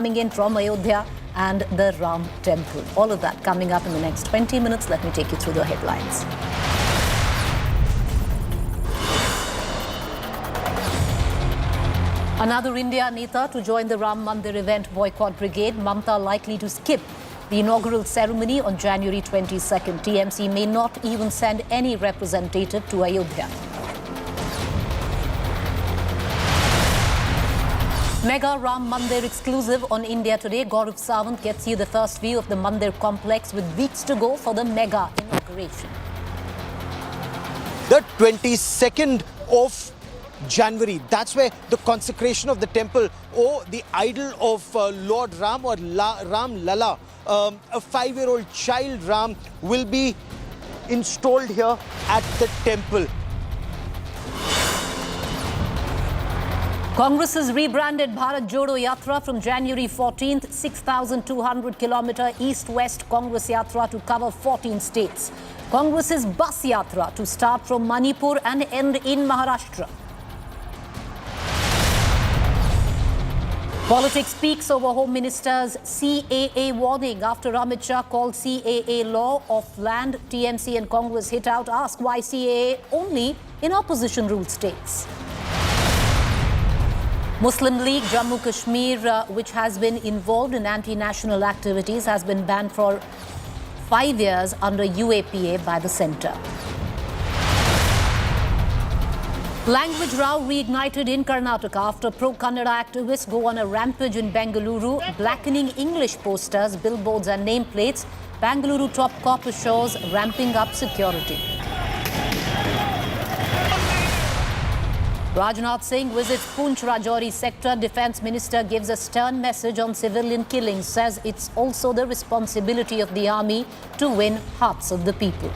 coming in from Ayodhya and the Ram temple. All of that coming up in the next 20 minutes. Let me take you through the headlines. Another India Neta to join the Ram Mandir event boycott brigade. Mamta likely to skip the inaugural ceremony on January 22nd. TMC may not even send any representative to Ayodhya. Mega Ram Mandir exclusive on India Today. Gaurav Sawant gets you the first view of the Mandir complex with weeks to go for the mega inauguration. The 22nd of January, that's where the consecration of the temple or the idol of Lord Ram or Ram Lala, a 5-year-old child Ram, will be installed here at the temple. Congress has rebranded Bharat Jodo Yatra from January 14th, 6,200-kilometer east-west Congress Yatra to cover 14 states. Congress's bus Yatra to start from Manipur and end in Maharashtra. Politics peaks over Home Minister's CAA warning after Amit Shah called CAA law of land. TMC and Congress hit out, ask why CAA only in opposition-ruled states. Muslim League Jammu Kashmir, which has been involved in anti-national activities, has been banned for 5 years under UAPA by the centre. Language row reignited in Karnataka after pro-Kannada activists go on a rampage in Bengaluru, blackening English posters, billboards and nameplates. Bengaluru top cop assures ramping up security. Rajnath Singh visits Poonch Rajouri sector. Defence Minister gives a stern message on civilian killings, says it's also the responsibility of the army to win hearts of the people.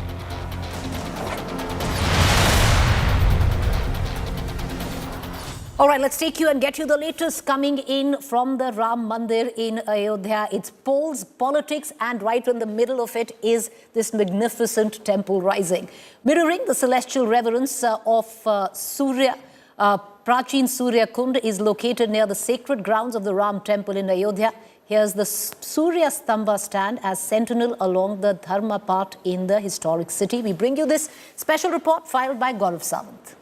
All right, let's take you and get you the latest coming in from the Ram Mandir in Ayodhya. It's polls, politics, and right in the middle of it is this magnificent temple rising. Mirroring the celestial reverence of Surya, Prachin Surya Kund is located near the sacred grounds of the Ram temple in Ayodhya. Here's the Surya Stamba stand as sentinel along the Dharma path in the historic city. We bring you this special report filed by Gaurav Sawant.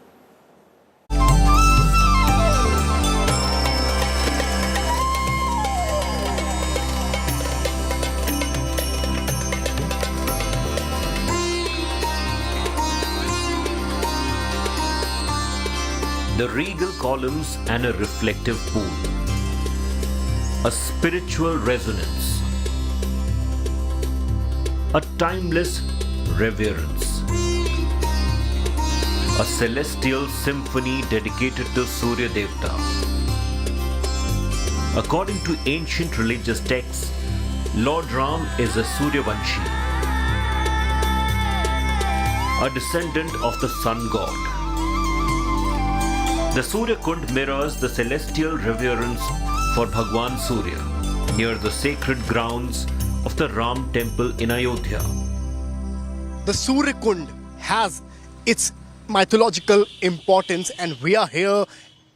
The regal columns and a reflective pool. A spiritual resonance. A timeless reverence. A celestial symphony dedicated to Surya Devta. According to ancient religious texts, Lord Ram is a Suryavanshi, a descendant of the sun god. The Surya Kund mirrors the celestial reverence for Bhagwan Surya near the sacred grounds of the Ram temple in Ayodhya. The Surya Kund has its mythological importance, and we are here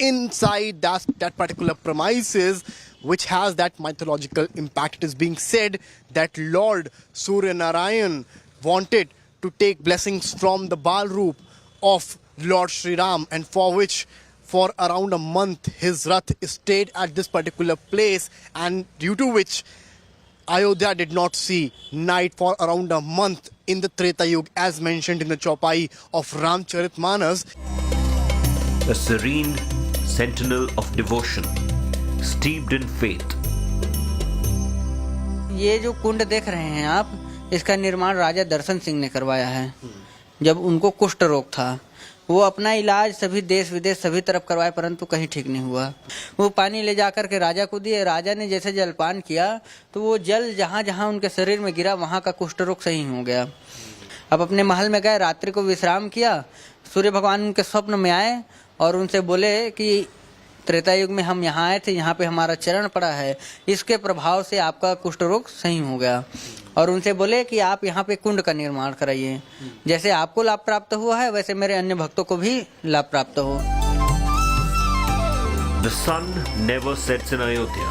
inside that particular premises which has that mythological impact. It is being said that Lord Surya Narayan wanted to take blessings from the Baal Roop of Lord Sri Ram, and for which for around a month his Rath stayed at this particular place, and due to which Ayodhya did not see night for around a month in the Treta Yuga, as mentioned in the Chaupai of Ramcharitmanas. A serene sentinel of devotion, steeped in faith. ये जो कुंड देख रहे हैं आप, इसका निर्माण राजा दर्शन सिंह ने करवाया है। जब उनको कुष्ठ रोग था, वो अपना इलाज सभी देश विदेश सभी तरफ करवाए, परंतु कहीं ठीक नहीं हुआ। वो पानी ले जाकर के राजा को दिए। राजा ने जैसे जलपान किया तो वो जल जहाँ जहाँ उनके शरीर में गिरा वहाँ का कुष्ठ रोग सही हो गया। अब अपने महल में गए, रात्रि को विश्राम किया। सूर्य भगवान उनके स्वप्न में आए और उनसे बोले कि त्रेता युग में हम यहाँ आए थे, यहाँ पे हमारा चरण पड़ा है, इसके प्रभाव से आपका कुष्ठ रोग सही हो गया। और उनसे बोले कि आप यहाँ पे कुंड का निर्माण कराइए, जैसे आपको लाभ प्राप्त हुआ है वैसे मेरे अन्य भक्तों को भी लाभ प्राप्त हो। The sun never sets in Ayodhya.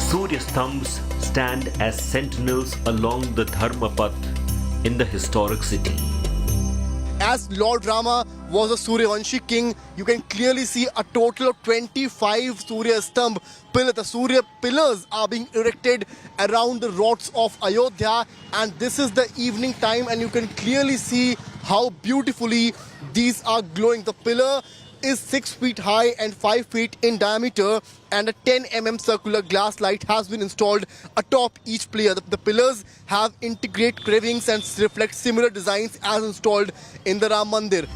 Surya Stambhs stand as sentinels along the Dharmapath in the historic city. As Lord Rama was a Suryavanshi king, you can clearly see a total of 25 Surya Stambh pillars. The Surya pillars are being erected around the rods of Ayodhya, and this is the evening time, and you can clearly see how beautifully these are glowing. The pillar is 6 feet high and 5 feet in diameter, and a 10 mm circular glass light has been installed atop each pillar. The pillars have integrated carvings and reflect similar designs as installed in the Ram Mandir.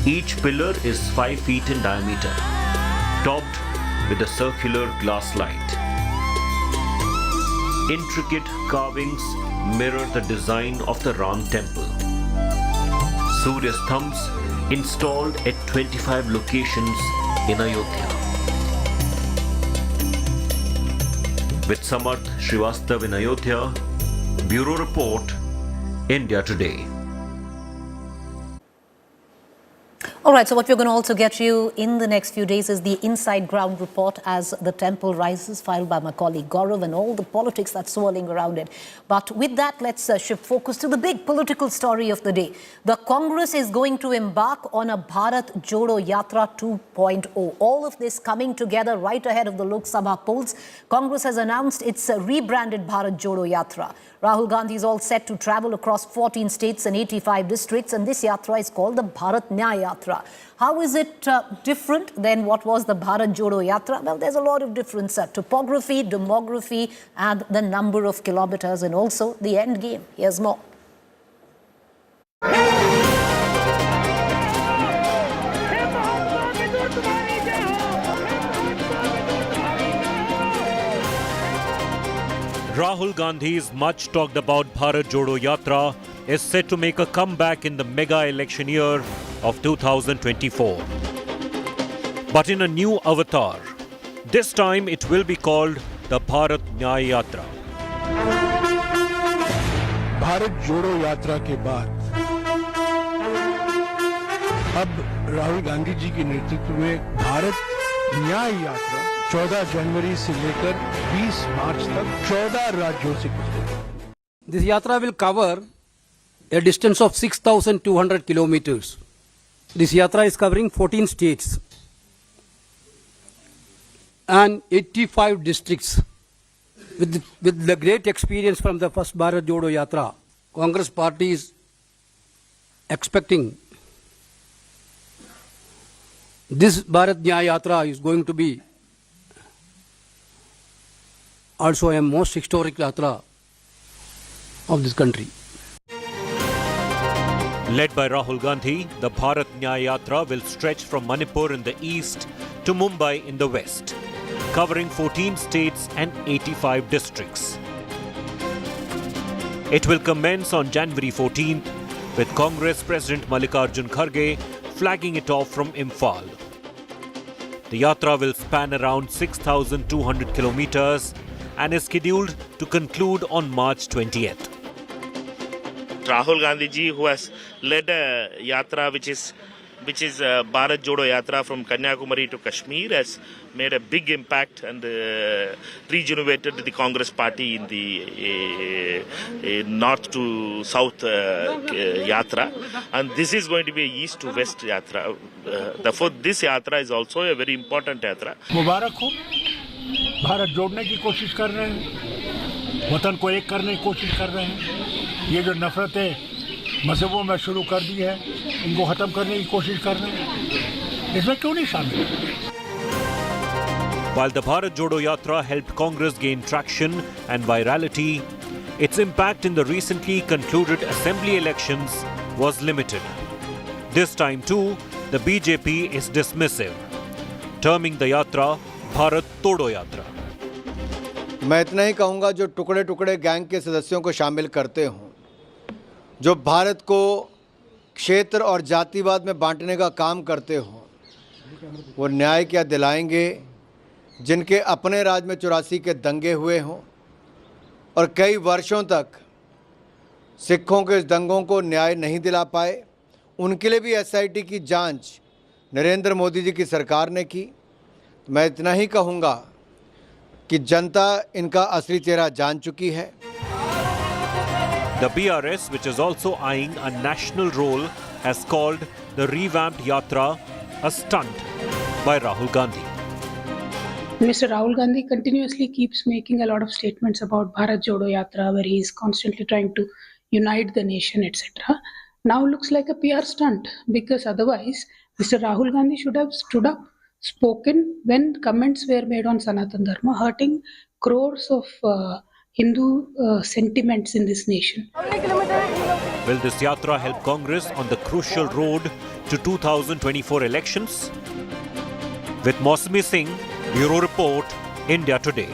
Each pillar is 5 feet in diameter, topped with a circular glass light. Intricate carvings mirror the design of the Ram temple. Surya Stambhs installed at 25 locations in Ayodhya. With Samarth Srivastav in Ayodhya, Bureau Report, India Today. All right, so what we're going to also get you in the next few days is the inside ground report as the temple rises, filed by my colleague Gaurav, and all the politics that's swirling around it. But with that, let's shift focus to the big political story of the day. The Congress is going to embark on a Bharat Jodo Yatra 2.0. All of this coming together right ahead of the Lok Sabha polls. Congress has announced its rebranded Bharat Jodo Yatra. Rahul Gandhi is all set to travel across 14 states and 85 districts, and this yatra is called the Bharat Nyay Yatra. How is it different than what was the Bharat Jodo Yatra? Well, there's a lot of difference. Topography, demography, and the number of kilometers, and also the end game. Here's more. Rahul Gandhi's much talked about Bharat Jodo Yatra is set to make a comeback in the mega election year of 2024. But in a new avatar. This time it will be called the Bharat Nyay Yatra. Bharat जोड़ो यात्रा के बाद अब राहुल गांधी जी के नेतृत्व में भारत न्याय यात्रा 14 जनवरी से लेकर 20 मार्च तक 14 राज्यों से गुजरेगी. This yatra will cover a distance of 6,200 kilometers. This yatra is covering 14 states and 85 districts. With the great experience from the first Bharat Jodo Yatra, Congress party is expecting this Bharat Nyay Yatra is going to be also a most historic yatra of this country. Led by Rahul Gandhi, the Bharat Nyay Yatra will stretch from Manipur in the east to Mumbai in the west, covering 14 states and 85 districts. It will commence on January 14th with Congress President Mallikarjun Kharge flagging it off from Imphal. The yatra will span around 6,200 kilometers and is scheduled to conclude on March 20th. Rahul Gandhi ji, who has led a yatra which is Bharat Jodo Yatra from Kanyakumari to Kashmir, has made a big impact and rejuvenated the Congress party in the north to south yatra, and this is going to be a east to west yatra. Therefore, this yatra is also a very important yatra. मुबारक हो, भारत जोड़ने की कोशिश कर रहे हैं, वतन को एक करने की कोशिश कर रहे हैं. ये जो नफरतें मजहबों में शुरू कर दी है, इनको खत्म करने की कोशिश कर रहे हैं. इसमें क्यों नहीं शामिल? While the Bharat Jodo Yatra helped Congress gain traction and virality, its impact in the recently concluded assembly elections was limited. This time too, the BJP is dismissive, terming the yatra Bharat Jodo Yatra. मैं इतना ही कहूँगा, जो टुकड़े टुकड़े gang के सदस्यों को शामिल करते हों, जो भारत को क्षेत्र और जातिवाद में बांटने का काम करते हों, वो न्याय क्या दिलाएंगे जिनके अपने राज्य में 84 के दंगे हुए हों और कई वर्षों तक सिखों के इस दंगों को न्याय नहीं दिला पाए. उनके लिए भी एसआईटी की जांच नरेंद्र मोदी जी की सरकार ने की. मैं इतना ही कहूँगा कि जनता इनका असली चेहरा जान चुकी है। The BRS, which is also eyeing a national role, has called the revamped Yatra a stunt by Rahul Gandhi. Mr. Rahul Gandhi continuously keeps making a lot of statements about Bharat Jodo Yatra, where he is constantly trying to unite the nation, etc. Now looks like a PR stunt, because otherwise Mr. Rahul Gandhi should have stood up, spoken when comments were made on Sanatan Dharma, hurting crores of Hindu sentiments in this nation. Will this Yatra help Congress on the crucial road to 2024 elections? With Mausami Singh, Bureau Report, India Today.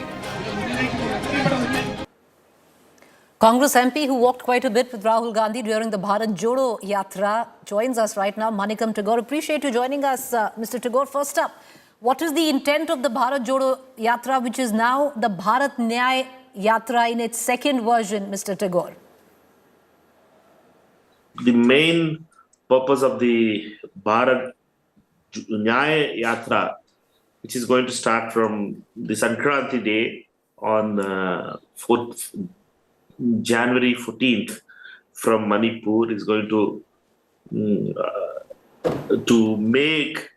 Congress MP who walked quite a bit with Rahul Gandhi during the Bharat Jodo Yatra joins us right now. Manikam Tagore, appreciate you joining us. Mr. Tagore, first up, what is the intent of the Bharat Jodo Yatra, which is now the Bharat Nyay Yatra in its second version, Mr. Tagore? The main purpose of the Bharat Nyay Yatra, which is going to start from the Sankranti Day on January 14th from Manipur, is going to make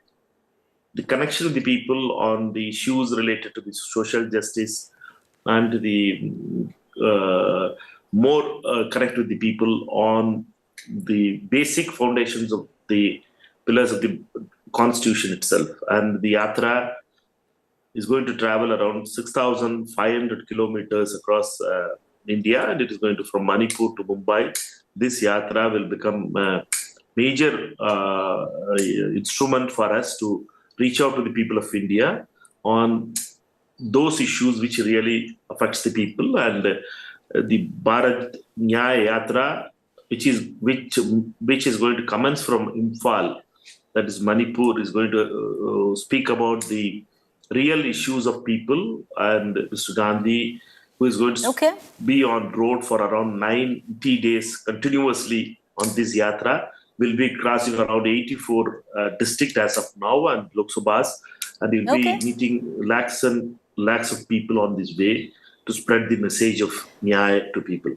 the connection with the people on the issues related to the social justice and to the more connect with the people on the basic foundations of the pillars of the constitution itself. And the Yatra is going to travel around 6,500 kilometers across India, and it is going to from Manipur to Mumbai. This Yatra will become a major instrument for us to reach out to the people of India on those issues which really affects the people. And the Bharat Nyay Yatra, which is going to commence from Imphal, that is Manipur, is going to speak about the real issues of people, and Mr. Gandhi, who is going to be on road for around 90 days continuously on this Yatra, will be crossing around 84 districts as of now and Lok Sabhas, and he'll be meeting lakhs and lakhs of people on this way to spread the message of Nyaya to people.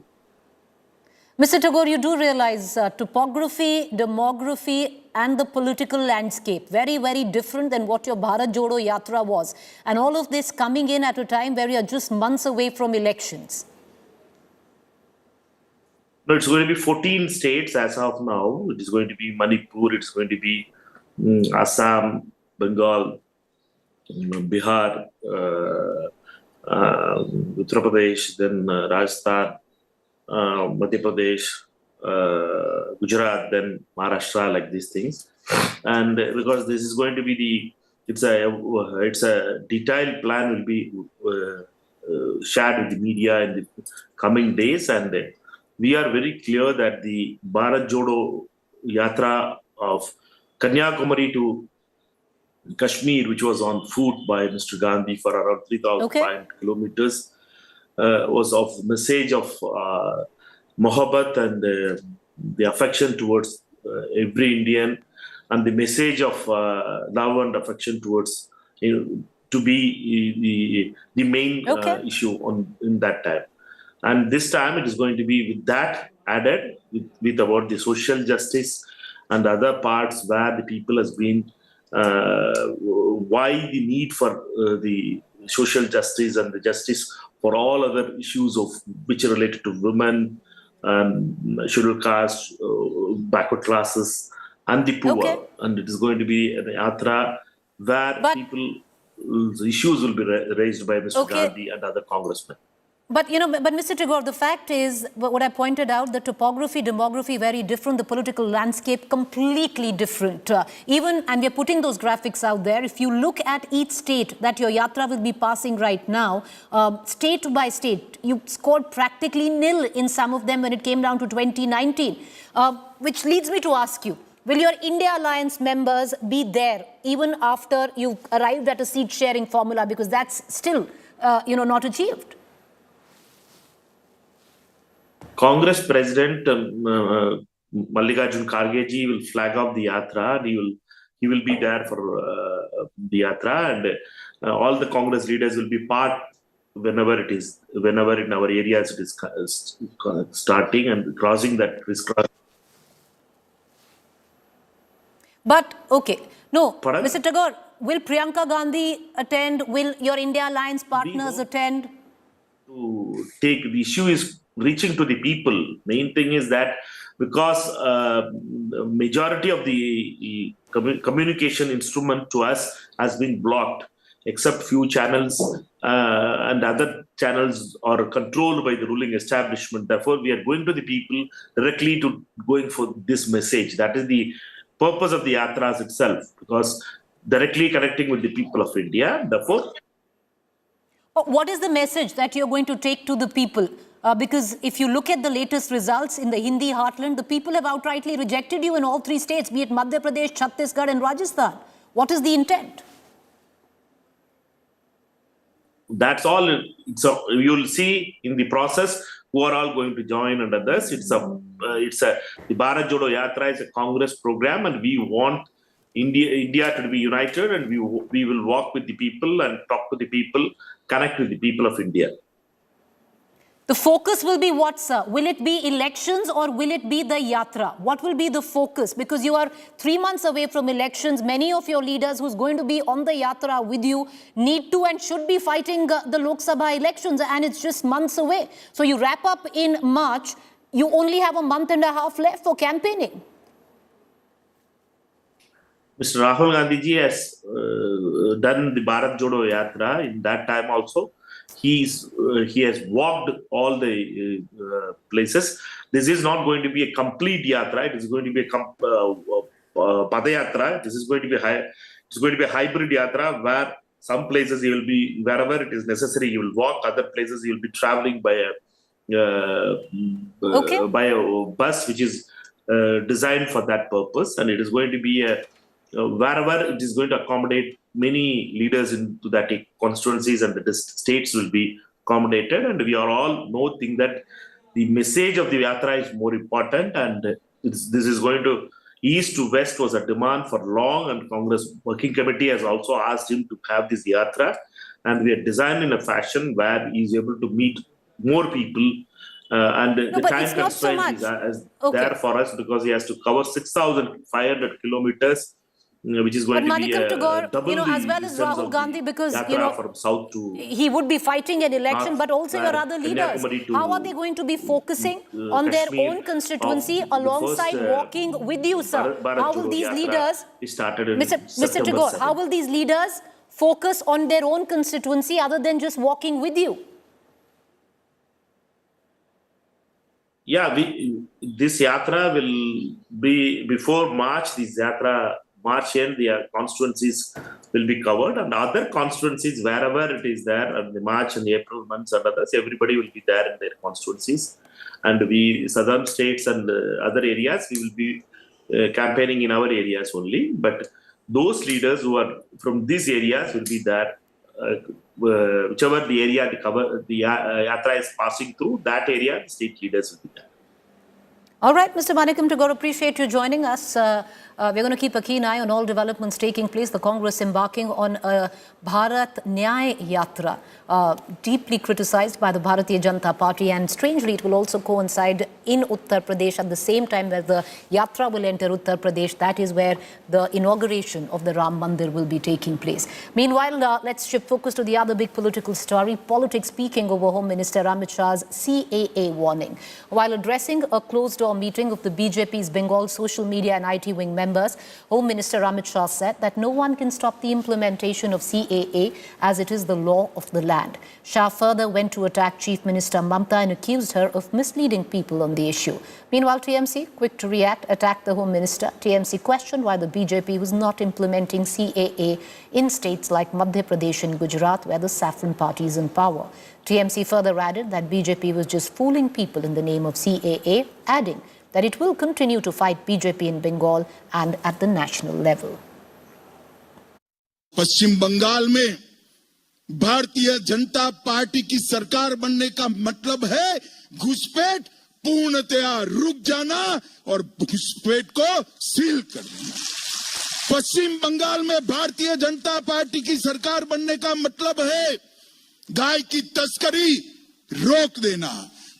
Mr. Tagore, you do realize topography, demography and the political landscape, very, very different than what your Bharat Jodo Yatra was. And all of this coming in at a time where we are just months away from elections. No, it's going to be 14 states as of now. It is going to be Manipur, it's going to be Assam, Bengal, Bihar, Uttar Pradesh, then Rajasthan, Madhya Pradesh, Gujarat, then Maharashtra, like these things. And because this is going to be it's a detailed plan will be shared with the media in the coming days. And we are very clear that the Bharat Jodo Yatra of Kanyakumari to Kashmir, which was on foot by Mr. Gandhi for around 3,500 kilometers, was of message of mohabbat and the affection towards every Indian, and the message of love and affection towards to be the main issue in that time. And this time it is going to be with that added with about the social justice and other parts where the people has been why the need for the social justice and the justice for all other issues of which are related to women, scheduled castes, backward classes, and the poor. And it is going to be a yatra where people's issues will be raised by Mr. Gandhi and other congressmen. But, but Mr. Tagore, the fact is, what I pointed out, the topography, demography, very different, the political landscape, completely different. And we're putting those graphics out there. If you look at each state that your yatra will be passing right now, state by state, you scored practically nil in some of them when it came down to 2019. Which leads me to ask you, will your India Alliance members be there even after you've arrived at a seat sharing formula? Because that's still, not achieved. Congress President Mallikarjun Kharge ji will flag off the yatra, and he will be there for the yatra, and all the Congress leaders will be part whenever in our areas it is starting and crossing that risk. But, okay, no, Pardon? Mr. Tagore, will Priyanka Gandhi attend? Will your India Alliance partners attend? To take the issue is reaching to the people. Main thing is that because the majority of the communication instrument to us has been blocked, except few channels and other channels are controlled by the ruling establishment. Therefore, we are going to the people directly to going for this message. That is the purpose of the yatras itself, because directly connecting with the people of India. Therefore, what is the message that you're going to take to the people? Because if you look at the latest results in the Hindi heartland, the people have outrightly rejected you in all three states, be it Madhya Pradesh, Chhattisgarh and Rajasthan. What is the intent? that's all. So you'll see in the process who are all going to join and others. The Bharat Jodo Yatra is a Congress program, and we want India to be united, and we will walk with the people and talk to the people, connect with the people of India. The focus will be what, sir? Will it be elections or will it be the yatra? What will be the focus? Because you are 3 months away from elections. Many of your leaders who's going to be on the yatra with you need to and should be fighting the Lok Sabha elections, and it's just months away. So you wrap up in March. You only have a month and a half left for campaigning. Mr. Rahul Gandhi ji has done the Bharat Jodo Yatra. In that time also, he has walked all the places. This is not going to be a complete yatra. It is going to be a padayatra. This is going to be a hybrid yatra where some places you will be, wherever it is necessary, you will walk. Other places you will be traveling by a bus which is designed for that purpose, and it is going to be wherever it is going to accommodate many leaders into that constituencies, and the states will be accommodated. And we are all think that the message of the yatra is more important, and this is going to east to west was a demand for long, and Congress Working Committee has also asked him to have this yatra, and we are designed in a fashion where he is able to meet more people. And the time constraint is there for us, because he has to cover 6,500 kilometers, which is going to be double as well as Rahul Gandhi, because from south to he would be fighting an election, but also your other leaders. How are they going to be focusing on their own constituency alongside walking with you, sir? How will these leaders, Mr. Tagore, how will these leaders focus on their own constituency other than just walking with you? Yeah, this yatra will be before March. This yatra, March end, the constituencies will be covered, and other constituencies wherever it is there, and the March and the April months and others, everybody will be there in their constituencies. And we, southern states and other areas, we will be campaigning in our areas only. But those leaders who are from these areas will be there. Whichever the area the yatra is passing through, that area, the state leaders will be there. All right, Mr. Manickam Tagore, appreciate you joining us. We're going to keep a keen eye on all developments taking place. The Congress embarking on a Bharat Nyay Yatra, deeply criticized by the Bharatiya Janata Party, and strangely it will also coincide in Uttar Pradesh at the same time that the Yatra will enter Uttar Pradesh. That is where the inauguration of the Ram Mandir will be taking place. Meanwhile, let's shift focus to the other big political story. Politics speaking over Home Minister Amit Shah's CAA warning. While addressing a closed-door meeting of the BJP's Bengal social media and IT wing members, Home Minister Amit Shah said that no one can stop the implementation of CAA as it is the law of the land. Shah further went to attack Chief Minister Mamta and accused her of misleading people on the issue. Meanwhile, TMC, quick to react, attacked the Home Minister. TMC questioned why the BJP was not implementing CAA in states like Madhya Pradesh and Gujarat, where the Saffron Party is in power. TMC further added that BJP was just fooling people in the name of CAA, adding that it will continue to fight BJP in Bengal and at the national level. पश्चिम बंगाल में Bharatiya Janata party की सरकार बनने का मतलब है घुसपैठ पूर्णतया रुक जाना और घुसपैठ को सील कर देना। पश्चिम बंगाल में भारतीय जनता पार्टी की सरकार बनने का मतलब है गाय की तस्करी रोक देना।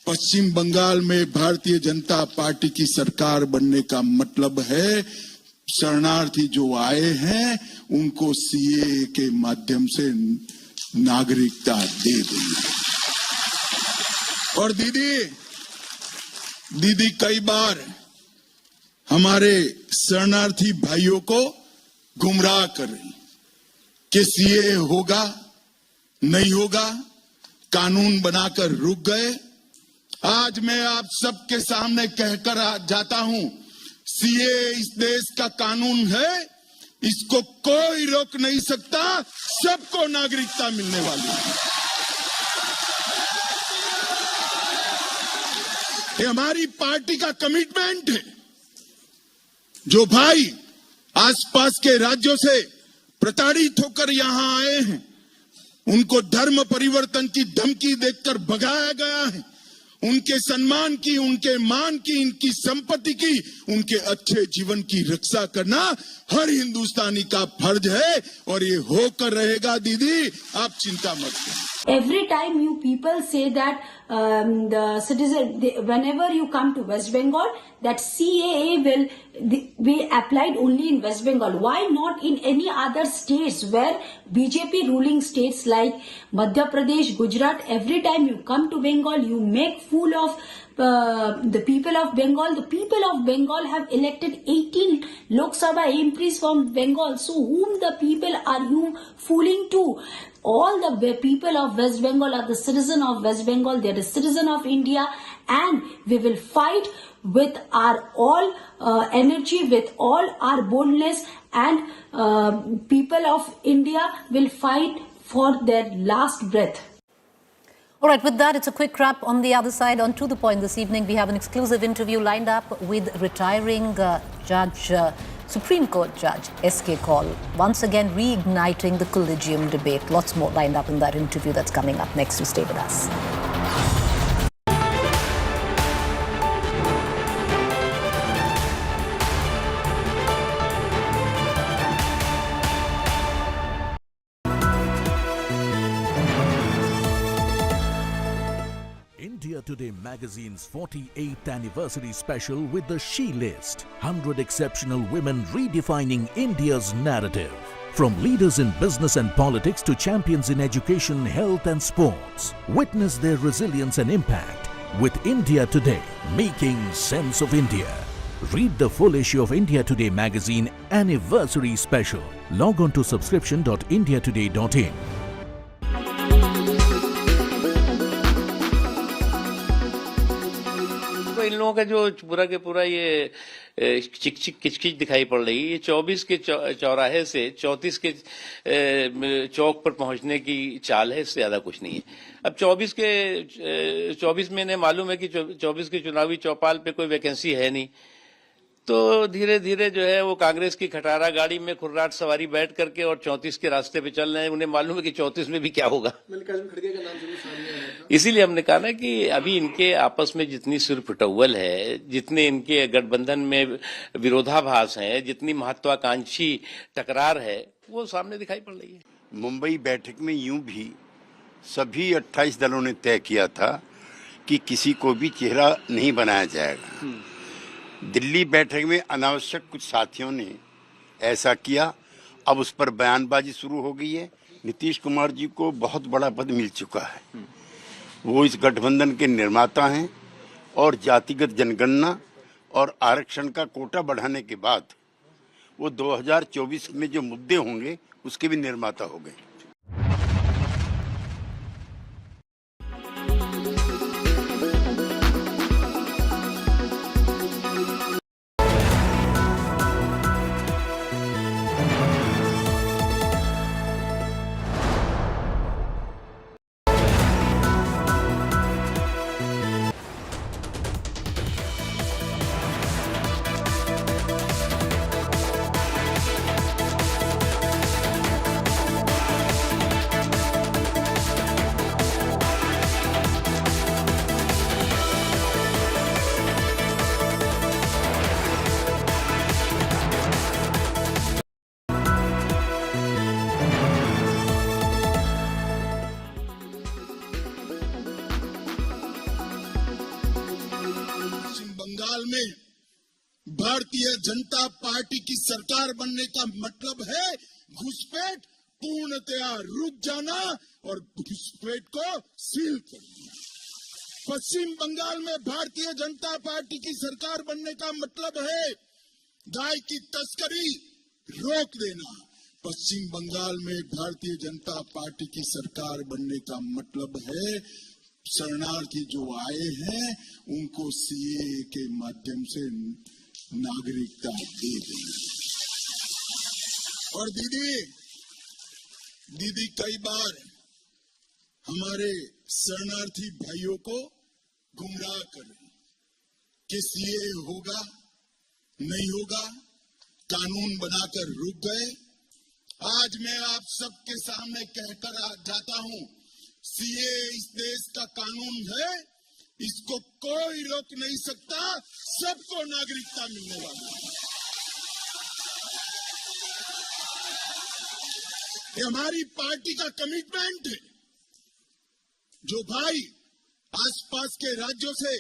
पश्चिम बंगाल में भारतीय जनता पार्टी की सरकार बनने का मतलब है शरणार्थी जो आए हैं उनको सीएए के माध्यम से नागरिकता दे देना। और दीदी कई बार हमारे शरणार्थी भाइयों को गुमराह कर रही कि सीएए होगा नहीं होगा, कानून बनाकर रुक गए। आज मैं आप सबके सामने कहकर जाता हूं, सीएए इस देश का कानून है, इसको कोई रोक नहीं सकता, सबको नागरिकता मिलने वाली है। ये हमारी पार्टी का कमिटमेंट है। जो भाई आसपास के राज्यों से प्रताड़ित होकर यहां आए हैं, उनको धर्म परिवर्तन की धमकी देकर भगाया गया है, उनके सम्मान की, उनके मान की, उनकी संपत्ति की, उनके अच्छे जीवन की रक्षा करना हर हिंदुस्तानी का फर्ज है और ये होकर रहेगा। दीदी आप चिंता मत करें। Every time you people say that the citizen, whenever you come to West Bengal, that CAA will be applied only in West Bengal. Why not in any other states where BJP ruling states like Madhya Pradesh, Gujarat? Every time you come to Bengal, you make fool of the people of Bengal. The people of Bengal have elected 18 Lok Sabha MPs from Bengal. So whom the people are you fooling to? All the people of West Bengal are the citizen of West Bengal. They are the citizen of India, and we will fight with our all energy, with all our boldness, and people of India will fight for their last breath. All right, with that, it's a quick wrap. On the other side, on To The Point this evening, we have an exclusive interview lined up with retiring Supreme Court Judge S.K. Kaul, once again reigniting the collegium debate. Lots more lined up in that interview that's coming up next. So stay with us. India Today magazine's 48th anniversary special with the She List. 100 exceptional women redefining India's narrative. From leaders in business and politics to champions in education, health and sports. Witness their resilience and impact with India Today, making sense of India. Read the full issue of India Today magazine anniversary special. Log on to subscription.indiatoday.in. इन लोगों का जो पूरा के पूरा ये चिक किचकिच दिखाई पड़ रही है, 24 के चौराहे से 34 के चौक पर पहुंचने की चाल है, इससे ज्यादा कुछ नहीं है। अब 24 में मालूम है कि 24 के चुनावी चौपाल पे कोई वैकेंसी है नहीं, तो धीरे धीरे जो है वो कांग्रेस की खटारा गाड़ी में खुर्राट सवारी बैठ करके और 34 के रास्ते पे चल रहे हैं। उन्हें मालूम है कि 34 में भी क्या होगा। इसीलिए हमने कहा ना कि अभी इनके आपस में जितनी सुरफुटौल है, जितने इनके गठबंधन में विरोधाभास है, जितनी महत्वाकांक्षी टकरार है, वो सामने दिखाई पड़ रही है। मुंबई बैठक में यूं भी सभी 28 दलों ने तय किया था कि किसी को भी चेहरा नहीं बनाया जाएगा। दिल्ली बैठक में अनावश्यक कुछ साथियों ने ऐसा किया, अब उस पर बयानबाजी शुरू हो गई है। नीतीश कुमार जी को बहुत बड़ा पद मिल चुका है, वो इस गठबंधन के निर्माता हैं और जातिगत जनगणना और आरक्षण का कोटा बढ़ाने के बाद वो 2024 में जो मुद्दे होंगे उसके भी निर्माता हो गए। बंगाल में भारतीय जनता पार्टी की सरकार बनने का मतलब है घुसपैठ पूर्णतया रुक जाना और घुसपैठ को सील करना। पश्चिम बंगाल में भारतीय जनता पार्टी की सरकार बनने का मतलब है गाय की तस्करी रोक देना। पश्चिम बंगाल में भारतीय जनता पार्टी की सरकार बनने का मतलब है शरणार्थी जो आए हैं उनको सीएए के माध्यम से नागरिकता दे देना। और दीदी कई बार हमारे शरणार्थी भाइयों को गुमराह कर कि सीएए होगा नहीं होगा, कानून बनाकर रुक गए। आज मैं आप सबके सामने कहकर जाता हूं, सीएए इस देश का कानून है, इसको कोई रोक नहीं सकता, सबको नागरिकता मिलने वाली है। ये हमारी पार्टी का कमिटमेंट है। जो भाई आसपास के राज्यों से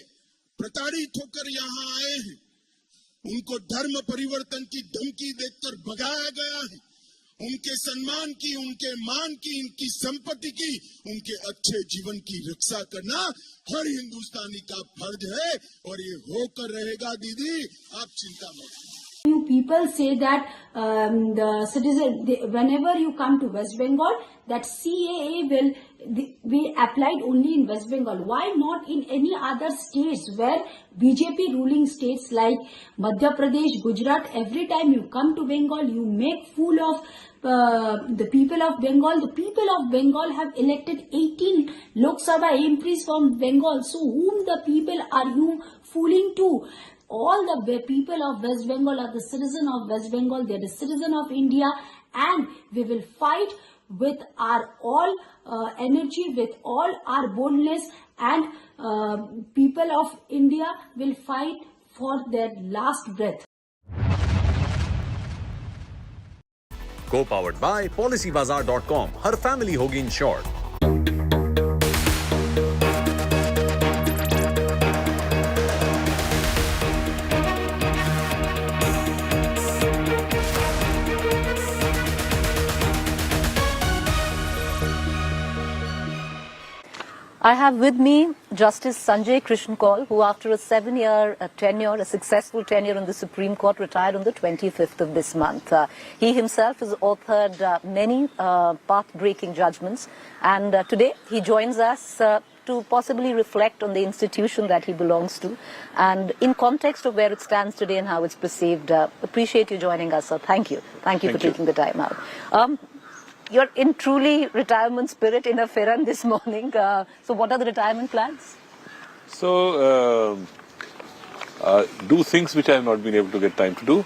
प्रताड़ित होकर यहां आए हैं, उनको धर्म परिवर्तन की धमकी देकर भगाया गया है। उनके सम्मान की, उनके मान की, उनकी संपत्ति की, उनके अच्छे जीवन की रक्षा करना हर हिंदुस्तानी का फर्ज है और ये होकर रहेगा। दीदी आप चिंता मत करिए। You people say that the citizen, whenever you come to West Bengal, that CAA will be applied only in West Bengal. Why not in any other states where BJP ruling states like Madhya Pradesh, Gujarat? Every time you come to Bengal, you make fool of the people of Bengal. The people of Bengal have elected 18 Lok Sabha MPs from Bengal. So whom the people are you fooling to? All the people of West Bengal are the citizen of West Bengal. They are the citizen of India, and we will fight with our all energy, with all our boldness, and people of India will fight for their last breath. Co-powered by PolicyBazaar.com. Her family होगी insured. I have with me Justice Sanjay Krishna Kaul, who after a 7-year tenure, a successful tenure on the Supreme Court, retired on the 25th of this month. He himself has authored many path-breaking judgments, and today he joins us to possibly reflect on the institution that he belongs to, and in context of where it stands today and how it's perceived. Appreciate you joining us, sir. Thank you. Thank you for taking the time out. You're in truly retirement spirit in a Ferran this morning. So what are the retirement plans? So, do things which I have not been able to get time to do.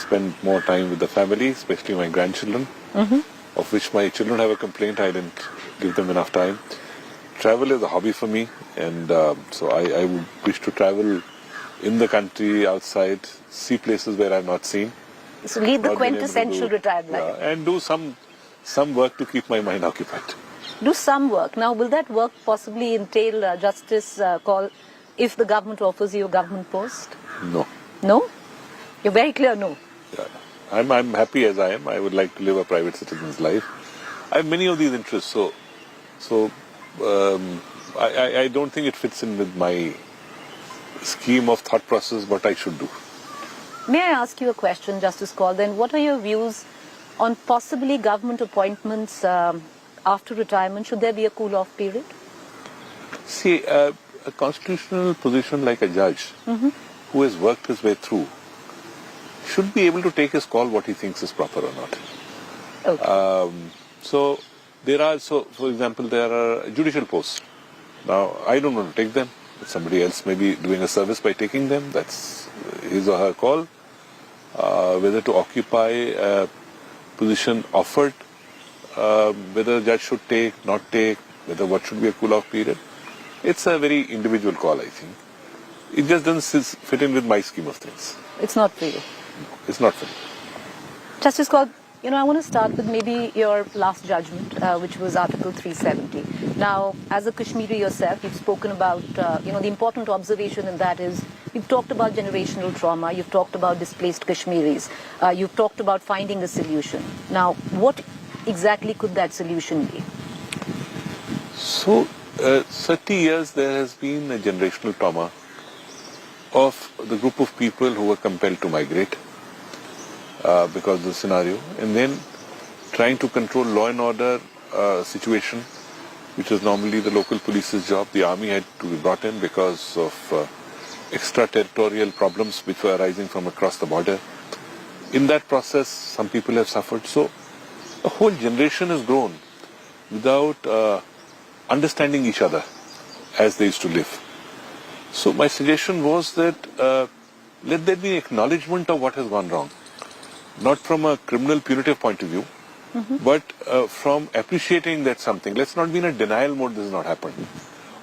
Spend more time with the family, especially my grandchildren, of which my children have a complaint. I didn't give them enough time. Travel is a hobby for me, and so I would wish to travel in the country, outside, see places where I have not seen. So lead the quintessential retired life. Yeah, and do some work to keep my mind occupied. Do some work. Now, will that work possibly entail Justice Kaul if the government offers you a government post? No. No? You're very clear, no. Yeah. I'm happy as I am. I would like to live a private citizen's life. I have many of these interests, so I don't think it fits in with my scheme of thought process what I should do. May I ask you a question, Justice Kaul? Then what are your views on possibly government appointments after retirement? Should there be a cool-off period? See, a constitutional position like a judge who has worked his way through should be able to take his call what he thinks is proper or not. Okay. So for example, there are judicial posts. Now, I don't want to take them. Somebody else may be doing a service by taking them. That's his or her call. Whether to occupy a position offered, whether the judge should take, not take, whether what should be a cool-off period. It's a very individual call, I think. It just doesn't fit in with my scheme of things. It's not for you? It's not for me. Justice Kaul, I want to start with maybe your last judgment, which was Article 370. Now, as a Kashmiri yourself, you've spoken about, the important observation in that is You've talked about generational trauma. You've talked about displaced Kashmiris. You've talked about finding a solution. Now, what exactly could that solution be? So, 30 years there has been a generational trauma of the group of people who were compelled to migrate because of the scenario, and then trying to control law and order situation, which was normally the local police's job. The army had to be brought in because of extraterritorial problems which were arising from across the border. In that process, some people have suffered. So a whole generation has grown without understanding each other as they used to live. So my suggestion was that let there be acknowledgement of what has gone wrong, not from a criminal punitive point of view, but from appreciating that something. Let's not be in a denial mode this has not happened,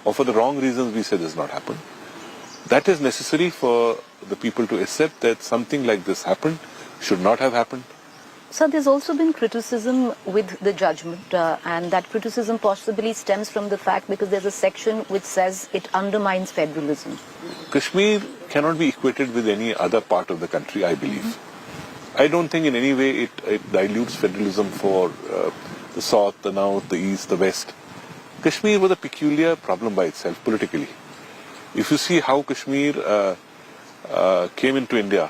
or for the wrong reasons we say this has not happened. That is necessary for the people to accept that something like this happened, should not have happened. So there's also been criticism with the judgment, and that criticism possibly stems from the fact because there's a section which says it undermines federalism. Kashmir cannot be equated with any other part of the country, I believe. I don't think in any way it dilutes federalism for the south, the north, the east, the west. Kashmir was a peculiar problem by itself politically. If you see how Kashmir came into India,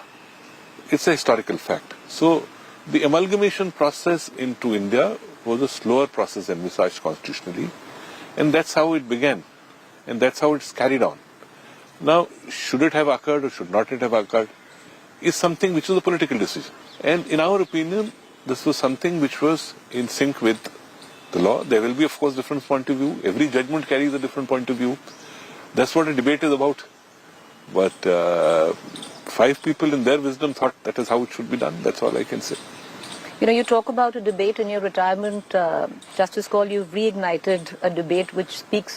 it's a historical fact. So the amalgamation process into India was a slower process envisaged constitutionally, and that's how it began, and that's how it's carried on. Now, should it have occurred or should not it have occurred is something which was a political decision. And in our opinion, this was something which was in sync with the law. There will be, of course, different point of view. Every judgment carries a different point of view. That's what a debate is about. But 5 people in their wisdom thought that is how it should be done. That's all I can say. You know, you talk about a debate in your retirement. Justice Kaul, you've reignited a debate which speaks